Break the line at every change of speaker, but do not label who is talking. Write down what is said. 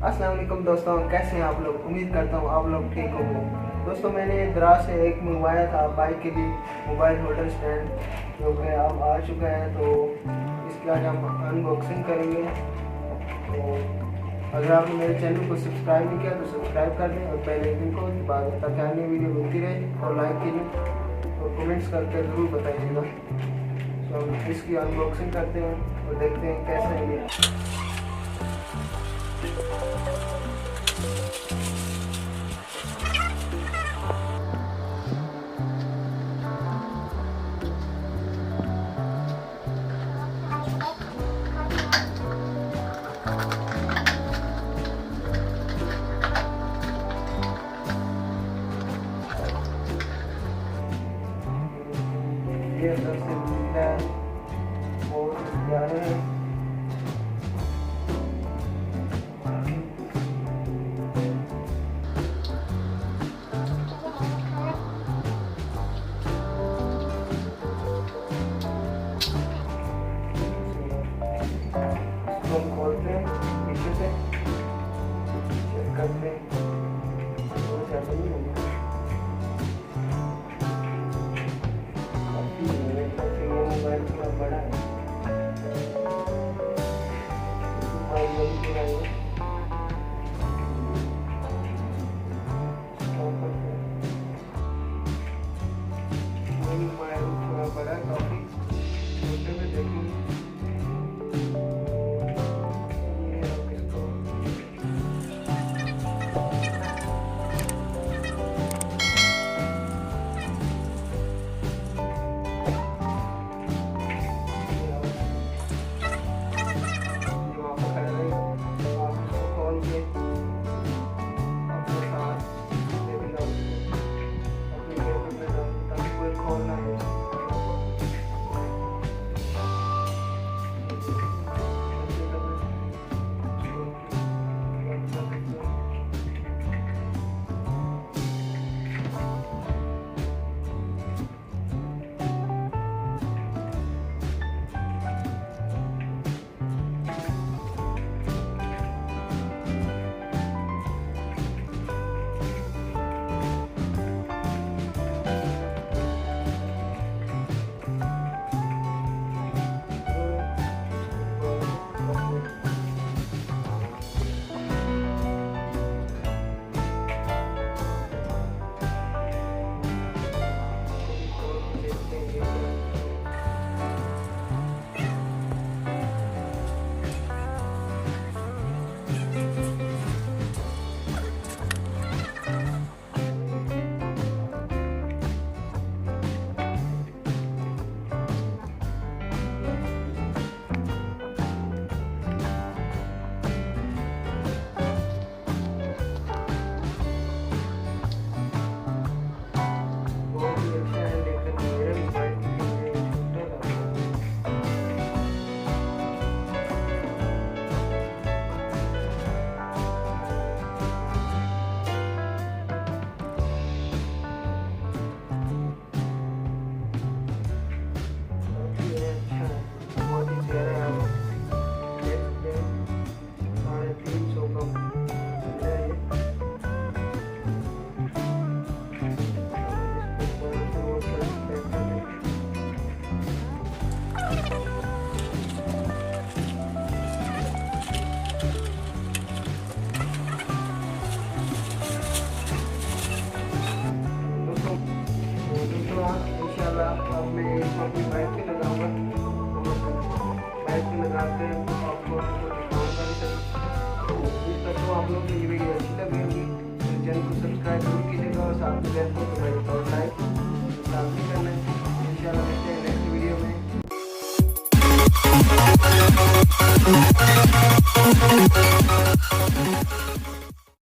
अस्सलाम वालेकुम दोस्तों, कैसे हैं आप लोग। उम्मीद करता हूँ आप लोग ठीक होंगे। दोस्तों, मैंने दराज से एक मंगवाया था बाइक के लिए मोबाइल होल्डर स्टैंड, जो कि अब आ चुका है। तो इसकी आज हम अनबॉक्सिंग करेंगे। तो अगर आपने मेरे चैनल को सब्सक्राइब नहीं किया तो सब्सक्राइब कर दें और बेल आइकन को दबा दें ताकि अन्य वीडियो मिलती रहे। और लाइक कीजिए और कमेंट्स करके ज़रूर बताइएगा। तो हम इसकी अनबॉक्सिंग करते हैं और देखते हैं कैसा है ये। ये अंदर से मिलता है और प्यारे हैं। इसको हम खोलते हैं पीछे से, चेक करते हैं तो ज़्यादा नहीं होगा। मोबाइल थोड़ा बड़ा है, मोबाइल बड़ी पूरा है। मोबाइल थोड़ा बड़ा है, काफी छोटे में देखेंगे। ये आप इसको अब मैं इसको अपनी बाइक पे लगाऊंगा। बाइक पे लगा के आपको दिखाऊंगा। इस तक तो आप लोग को ये वीडियो अच्छी लगेगी तो चैनल को सब्सक्राइब जरूर कीजिएगा और साथ में बेल को दबाइएगा और लाइक लाजमी करना है। इंशाल्लाह मिलते हैं नेक्स्ट वीडियो में।